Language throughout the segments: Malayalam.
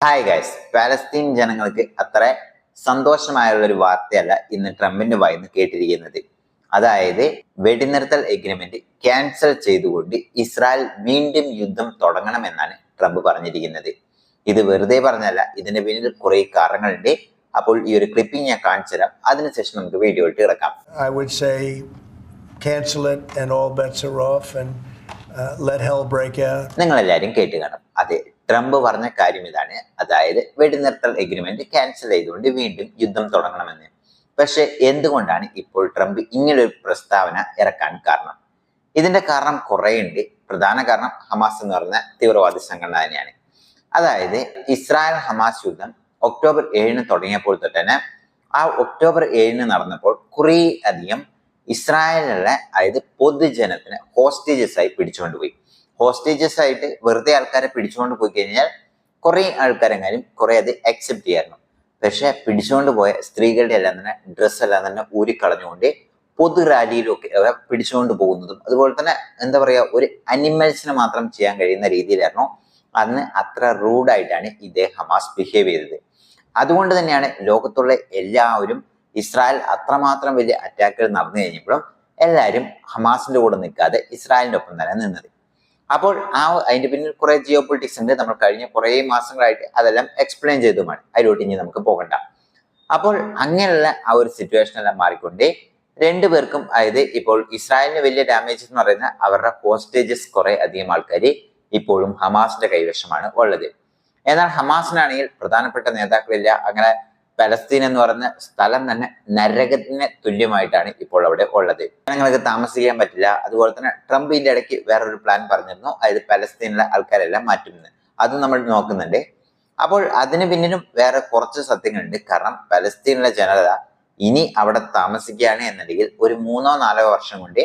ഹായ് ഗൈസ്, പാലസ്തീൻ ജനങ്ങൾക്ക് അത്ര സന്തോഷമായുള്ള ഒരു വാർത്തയല്ല ഇന്ന് ട്രംപിന്റെ വായിന്ന് കേട്ടിരിക്കുന്നത്. അതായത് വെടിനിർത്തൽ എഗ്രിമെന്റ് ക്യാൻസൽ ചെയ്തുകൊണ്ട് ഇസ്രായേൽ വീണ്ടും യുദ്ധം തുടങ്ങണമെന്നാണ് ട്രംപ് പറഞ്ഞിരിക്കുന്നത്. ഇത് വെറുതെ പറഞ്ഞല്ല, ഇതിന്റെ പിന്നിൽ കുറെ കാരണങ്ങളുണ്ട്. അപ്പോൾ ഈ ഒരു ക്ലിപ്പിംഗ് ഞാൻ കാണിച്ചു തരാം, അതിനുശേഷം നമുക്ക് വീഡിയോ ഇട്ട് കിടക്കാം. I would say cancel it and all bets are off and let hell break out. നിങ്ങൾ എല്ലാവരും കേട്ട് കാണും. അതെ, ട്രംപ് പറഞ്ഞ കാര്യം ഇതാണ്. അതായത് വെടിനിർത്തൽ എഗ്രിമെന്റ് ക്യാൻസൽ ചെയ്തുകൊണ്ട് വീണ്ടും യുദ്ധം തുടങ്ങണമെന്ന്. പക്ഷെ എന്തുകൊണ്ടാണ് ഇപ്പോൾ ട്രംപ് ഇങ്ങനൊരു പ്രസ്താവന ഇറക്കാൻ കാരണം? ഇതിന്റെ കാരണം കുറെ ഉണ്ട്. പ്രധാന കാരണം ഹമാസ് എന്ന് പറയുന്ന തീവ്രവാദി സംഘടന തന്നെയാണ്. അതായത് ഇസ്രായേൽ ഹമാസ് യുദ്ധം ഒക്ടോബർ 7 തുടങ്ങിയപ്പോൾ തൊട്ട് തന്നെ ആ ഒക്ടോബർ 7 നടന്നപ്പോൾ കുറേ അധികം ഇസ്രായേലിലെ അതായത് പൊതുജനത്തിന് ഹോസ്റ്റേജസ് ആയി പിടിച്ചുകൊണ്ടുപോയി. ഹോസ്റ്റേജസ് ആയിട്ട് വെറുതെ ആൾക്കാരെ പിടിച്ചുകൊണ്ട് പോയി കഴിഞ്ഞാൽ കുറെ ആൾക്കാരെങ്ങാനും കുറെ അത് അക്സെപ്റ്റ് ചെയ്യായിരുന്നു. പക്ഷെ പിടിച്ചുകൊണ്ട് പോയ സ്ത്രീകളുടെ എല്ലാം തന്നെ ഡ്രസ്സെല്ലാം തന്നെ ഊരിക്കളഞ്ഞുകൊണ്ട് പൊതു റാലിയിലൊക്കെ പിടിച്ചുകൊണ്ട് പോകുന്നതും, അതുപോലെ തന്നെ എന്താ പറയാ, ഒരു അനിമൽസിന് മാത്രം ചെയ്യാൻ കഴിയുന്ന രീതിയിലായിരുന്നു അന്ന്. അത്ര റൂഡായിട്ടാണ് ഇതേ ഹമാസ് ബിഹേവ് ചെയ്തത്. അതുകൊണ്ട് തന്നെയാണ് ലോകത്തുള്ള എല്ലാവരും ഇസ്രായേൽ അത്രമാത്രം വലിയ അറ്റാക്കുകൾ നടന്നു കഴിഞ്ഞപ്പോഴും എല്ലാവരും ഹമാസിന്റെ കൂടെ നിൽക്കാതെ ഇസ്രായേലിന്റെ ഒപ്പം തന്നെ നിന്നത്. അപ്പോൾ അതിന്റെ പിന്നിൽ കുറെ ജിയോ പൊളിറ്റിക്സ് ഉണ്ട്. നമ്മൾ കഴിഞ്ഞ കുറെ മാസങ്ങളായിട്ട് അതെല്ലാം എക്സ്പ്ലെയിൻ ചെയ്തുമാണ്, അതിലോട്ട് ഇനി നമുക്ക് പോകണ്ട. അപ്പോൾ അങ്ങനെയുള്ള ആ ഒരു സിറ്റുവേഷൻ എല്ലാം മാറിക്കൊണ്ട് രണ്ടുപേർക്കും, അതായത് ഇപ്പോൾ ഇസ്രായേലിന് വലിയ ഡാമേജ് എന്ന് പറയുന്ന അവരുടെ ഹോസ്റ്റേജസ് കുറെ അധികം ആൾക്കാർ ഇപ്പോഴും ഹമാസിന്റെ കൈവശമാണ് ഉള്ളത്. എന്നാൽ ഹമാസിനാണെങ്കിൽ പ്രധാനപ്പെട്ട നേതാക്കളില്ല. അങ്ങനെ പലസ്തീൻ എന്ന് പറയുന്ന സ്ഥലം തന്നെ നരകത്തിന് തുല്യമായിട്ടാണ് ഇപ്പോൾ അവിടെ ഉള്ളത്. ജനങ്ങൾക്ക് താമസിക്കാൻ പറ്റില്ല. അതുപോലെ തന്നെ ട്രംപ് ഇതിന്റെ ഇടയ്ക്ക് വേറൊരു പ്ലാൻ പറഞ്ഞിരുന്നു, അതായത് പലസ്തീനിലെ ആൾക്കാരെല്ലാം മാറ്റുന്നത്. അത് നമ്മൾ നോക്കുന്നുണ്ട്. അപ്പോൾ അതിന് പിന്നിലും വേറെ കുറച്ച് സത്യങ്ങളുണ്ട്. കാരണം പലസ്തീനിലെ ജനത ഇനി അവിടെ താമസിക്കുകയാണ് എന്നുണ്ടെങ്കിൽ ഒരു 3-4 വർഷം കൊണ്ട്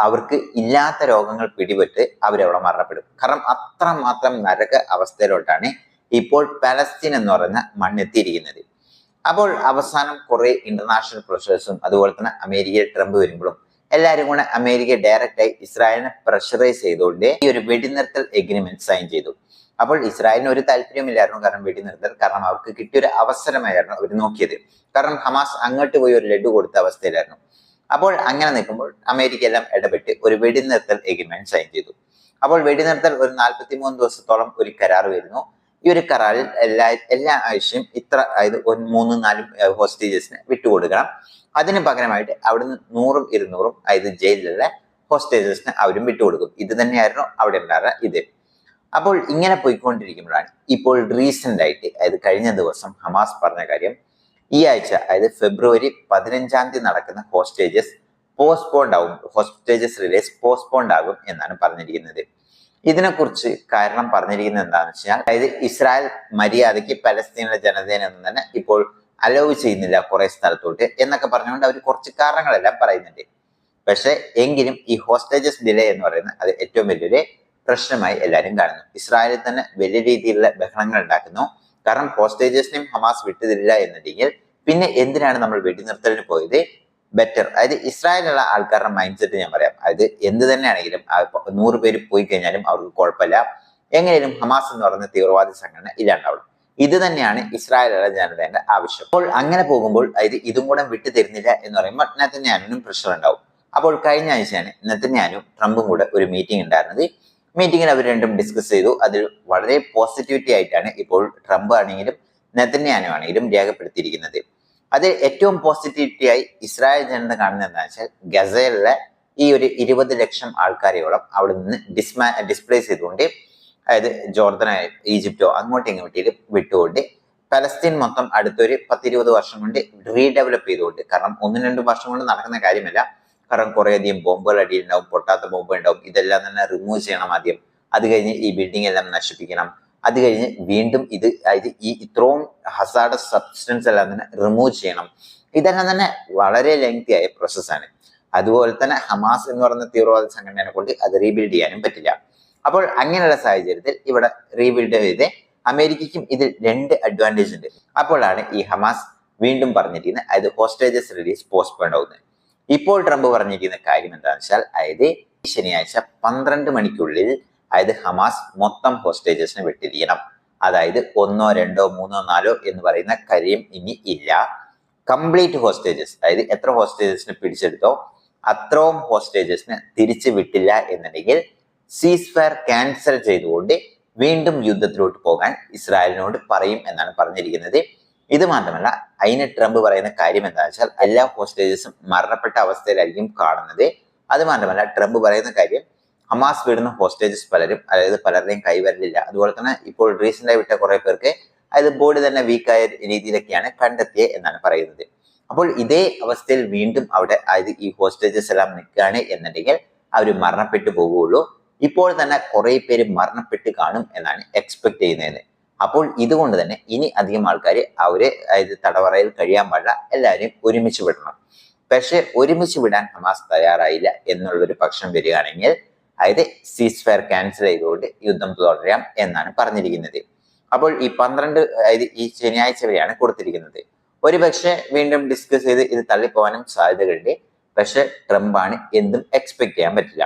അവർക്ക് ഇല്ലാത്ത രോഗങ്ങൾ പിടിപെട്ട് അവരവിടെ മരണപ്പെടും. കാരണം അത്രമാത്രം നരക അവസ്ഥയിലോട്ടാണ് ഇപ്പോൾ പലസ്തീൻ എന്ന് പറയുന്ന മണ്ണെത്തിയിരിക്കുന്നത്. അപ്പോൾ അവസാനം കുറെ ഇന്റർനാഷണൽ പ്രഷേഴ്സും അതുപോലെ തന്നെ അമേരിക്കയിൽ ട്രംപ് വരുമ്പോഴും എല്ലാവരും കൂടെ അമേരിക്ക ഡയറക്റ്റായി ഇസ്രായേലിനെ പ്രഷറൈസ് ചെയ്തുകൊണ്ട് ഈ ഒരു വെടിനിർത്തൽ എഗ്രിമെന്റ് സൈൻ ചെയ്തു. അപ്പോൾ ഇസ്രായേലിന് ഒരു താല്പര്യമില്ലായിരുന്നു കാരണം വെടിനിർത്തൽ, കാരണം അവർക്ക് കിട്ടിയൊരു അവസരമായിരുന്നു അവർ നോക്കിയത്. കാരണം ഹമാസ് അങ്ങോട്ട് പോയി ഒരു ലഡു കൊടുത്ത അവസ്ഥയിലായിരുന്നു. അപ്പോൾ അങ്ങനെ നിൽക്കുമ്പോൾ അമേരിക്ക എല്ലാം ഇടപെട്ട് ഒരു വെടിനിർത്തൽ എഗ്രിമെന്റ് സൈൻ ചെയ്തു. അപ്പോൾ വെടിനിർത്തൽ ഒരു 43 ദിവസത്തോളം ഒരു കരാർ വരുന്നു. ഈ ഒരു കരാറിൽ എല്ലാ ആഴ്ചയും ഇത്ര, അതായത് 3-4 ഹോസ്റ്റേജസിന് വിട്ടുകൊടുക്കണം. അതിന് പകരമായിട്ട് അവിടുന്ന് 100-200 അതായത് ജയിലിലുള്ള ഹോസ്റ്റേജസിന് അവരും വിട്ടുകൊടുക്കും. ഇത് തന്നെയായിരുന്നു അവിടെ ഉണ്ടായിരുന്ന ഇത്. അപ്പോൾ ഇങ്ങനെ പോയിക്കൊണ്ടിരിക്കുമ്പോഴാണ് ഇപ്പോൾ റീസെന്റ് ആയിട്ട്, അതായത് കഴിഞ്ഞ ദിവസം ഹമാസ് പറഞ്ഞ കാര്യം, ഈ ആഴ്ച അതായത് ഫെബ്രുവരി 15 നടക്കുന്ന ഹോസ്റ്റേജസ് പോസ്റ്റ്പോണ്ട് ആകും, ഹോസ്റ്റേജസ് റിലീസ് പോസ്റ്റ്പോണ്ട് ആകും എന്നാണ് പറഞ്ഞിരിക്കുന്നത്. ഇതിനെക്കുറിച്ച് കാരണം പറഞ്ഞിരിക്കുന്നത് എന്താണെന്ന് വെച്ചാൽ, അതായത് ഇസ്രായേൽ മര്യാദയ്ക്ക് പലസ്തീനിലെ ജനതയെന്നും തന്നെ ഇപ്പോൾ അലോ ചെയ്യുന്നില്ല കുറെ സ്ഥലത്തോട്ട് എന്നൊക്കെ പറഞ്ഞുകൊണ്ട് അവർ കുറച്ച് കാരണങ്ങളെല്ലാം പറയുന്നുണ്ട്. പക്ഷെ എങ്കിലും ഈ ഹോസ്റ്റേജസ് ഡിലേ എന്ന് പറയുന്നത് അത് ഏറ്റവും വലിയൊരു പ്രശ്നമായി എല്ലാവരും കാണുന്നു. ഇസ്രായേലിൽ തന്നെ വലിയ രീതിയിലുള്ള ബഹളങ്ങൾ ഉണ്ടാക്കുന്നു. കാരണം ഹോസ്റ്റേജസിനെയും ഹമാസ് വിട്ടുതരില്ല എന്നുണ്ടെങ്കിൽ പിന്നെ എന്തിനാണ് നമ്മൾ വെടിനിർത്തലിന് പോയത്? ബെറ്റർ, അതായത് ഇസ്രായേലുള്ള ആൾക്കാരുടെ മൈൻഡ് സെറ്റ് ഞാൻ പറയാം. അതായത് എന്ത് തന്നെയാണെങ്കിലും 100 പേര് പോയി കഴിഞ്ഞാലും അവർക്ക് കുഴപ്പമില്ല, എങ്ങനെയും ഹമാസ് എന്ന് പറയുന്ന തീവ്രവാദി സംഘടന ഇല്ലാണ്ടാവണം. ഇത് തന്നെയാണ് ഇസ്രായേലുള്ള ജനതയുടെ ആവശ്യം. അപ്പോൾ അങ്ങനെ പോകുമ്പോൾ, അതായത് ഇതും കൂടെ വിട്ടു തരുന്നില്ല എന്ന് പറയുമ്പോൾ നെതന്യാഹുവിനും പ്രഷർ ഉണ്ടാവും. അപ്പോൾ കഴിഞ്ഞ ആഴ്ചയാണ് നെതന്യാഹുവും ട്രംപും കൂടെ ഒരു മീറ്റിംഗ് ഉണ്ടായിരുന്നത്. മീറ്റിംഗിൽ അവർ രണ്ടും ഡിസ്കസ് ചെയ്തു. അതിൽ വളരെ പോസിറ്റിവിറ്റി ആയിട്ടാണ് ഇപ്പോൾ ട്രംപ് ആണെങ്കിലും നെതന്യാഹു ആണെങ്കിലും രേഖപ്പെടുത്തിയിരിക്കുന്നത്. അത് ഏറ്റവും പോസിറ്റിവിറ്റി ആയി ഇസ്രായേൽ ജനത കാണുന്നത് എന്താണെന്ന് വെച്ചാൽ, ഗസയിലെ ഈ ഒരു 20 ലക്ഷം ആൾക്കാരെയോളം അവിടെ നിന്ന് ഡിസ്പ്ലേസ് ചെയ്തുകൊണ്ട്, അതായത് ജോർദനോ ഈജിപ്റ്റോ അങ്ങോട്ടും ഇങ്ങോട്ടും വിട്ടുകൊണ്ട് പലസ്തീൻ മൊത്തം അടുത്തൊരു 10-20 വർഷം കൊണ്ട് റീഡെവലപ്പ് ചെയ്തുകൊണ്ട്, കാരണം 1-2 വർഷം കൊണ്ട് നടക്കുന്ന കാര്യമല്ല. കാരണം കുറെ അധികം ബോംബുകൾ അടിയുണ്ടാവും, പൊട്ടാത്ത ബോംബ് ഉണ്ടാവും. ഇതെല്ലാം തന്നെ റിമൂവ് ചെയ്യണം ആദ്യം. അത് കഴിഞ്ഞ് ഈ ബിൽഡിംഗ് എല്ലാം നശിപ്പിക്കണം. അത് കഴിഞ്ഞ് വീണ്ടും ഇത്, അതായത് ഈ ഇത്രയും ഹസാർഡസ് സബ്സ്റ്റൻസ് എല്ലാം തന്നെ റിമൂവ് ചെയ്യണം. ഇതെല്ലാം തന്നെ വളരെ ലെങ്തി ആയ പ്രോസസ്സാണ്. അതുപോലെ തന്നെ ഹമാസ് എന്ന് പറയുന്ന തീവ്രവാദ സംഘടനയെ കൊണ്ട് അത് റീബിൽഡ് ചെയ്യാനും പറ്റില്ല. അപ്പോൾ അങ്ങനെയുള്ള സാഹചര്യത്തിൽ ഇവിടെ റീബിൽഡ് ചെയ്ത് അമേരിക്കയ്ക്കും ഇതിൽ 2 അഡ്വാൻറ്റേജ് ഉണ്ട്. അപ്പോഴാണ് ഈ ഹമാസ് വീണ്ടും പറഞ്ഞിരിക്കുന്നത്, അതായത് ഹോസ്റ്റേജസ് റിലീസ് പോസ്റ്റ്പോണ്ട് ആവുന്നത്. ഇപ്പോൾ ട്രംപ് പറഞ്ഞിരിക്കുന്ന കാര്യം എന്താണെന്ന് വെച്ചാൽ, അതായത് ശനിയാഴ്ച 12 മണിക്കുള്ളിൽ, അതായത് ഹമാസ് മൊത്തം ഹോസ്റ്റേജസിനെ വിട്ടിരിക്കണം. അതായത് 1, 2, 3, 4 എന്ന് പറയുന്ന കാര്യം ഇനി ഇല്ല. കംപ്ലീറ്റ് ഹോസ്റ്റേജസ്, അതായത് എത്ര ഹോസ്റ്റേജസിനെ പിടിച്ചെടുത്തോ അത്രയും ഹോസ്റ്റേജസിനെ തിരിച്ചു വിട്ടില്ല എന്നുണ്ടെങ്കിൽ സീസ് ഫയർ ക്യാൻസൽ ചെയ്തുകൊണ്ട് വീണ്ടും യുദ്ധത്തിലോട്ട് പോകാൻ ഇസ്രായേലിനോട് പറയും എന്നാണ് പറഞ്ഞിരിക്കുന്നത്. ഇത് മാത്രമല്ല, അതിന് ട്രംപ് പറയുന്ന കാര്യം എന്താണെന്ന് വെച്ചാൽ എല്ലാ ഹോസ്റ്റേജസും മരണപ്പെട്ട അവസ്ഥയിലായിരിക്കും കാണുന്നത്. അത് മാത്രമല്ല, ട്രംപ് പറയുന്ന കാര്യം ഹമാസ് വിടുന്ന ഹോസ്റ്റേജസ് അതായത് പലരുടെയും കൈവരലില്ല. അതുപോലെ തന്നെ ഇപ്പോൾ റീസെന്റ് ആയി വിട്ട കുറെ പേർക്ക് അതായത് ബോഡി തന്നെ വീക്കായ രീതിയിലൊക്കെയാണ് കണ്ടെത്തിയത് എന്നാണ് പറയുന്നത്. അപ്പോൾ ഇതേ അവസ്ഥയിൽ വീണ്ടും അവിടെ അതായത് ഈ ഹോസ്റ്റേജസ് എല്ലാം നിൽക്കുകയാണ് എന്നുണ്ടെങ്കിൽ അവർ മരണപ്പെട്ടു പോകുകയുള്ളൂ. ഇപ്പോൾ തന്നെ കുറെ പേര് മരണപ്പെട്ട് കാണും എന്നാണ് എക്സ്പെക്ട് ചെയ്യുന്നത്. അപ്പോൾ ഇതുകൊണ്ട് തന്നെ ഇനി അധികം ആൾക്കാർ അതായത് തടവറയിൽ കഴിയാൻ പാടില്ല, എല്ലാവരെയും ഒരുമിച്ച് വിടണം. പക്ഷെ ഒരുമിച്ച് വിടാൻ ഹമാസ് തയ്യാറായില്ല എന്നുള്ളൊരു പക്ഷം വരികയാണെങ്കിൽ അതായത് സീസ് ഫയർ ക്യാൻസൽ ചെയ്തുകൊണ്ട് യുദ്ധം തുടരാം എന്നാണ് പറഞ്ഞിരിക്കുന്നത്. അപ്പോൾ ഈ 12 അതായത് ഈ ശനിയാഴ്ച വരെയാണ് കൊടുത്തിരിക്കുന്നത്. ഒരുപക്ഷെ വീണ്ടും ഡിസ്കസ് ചെയ്ത് ഇത് തള്ളിപ്പോവാനും സാധ്യതകളുണ്ട്. പക്ഷെ ട്രംപാണ് എന്തും എക്സ്പെക്ട് ചെയ്യാൻ പറ്റില്ല.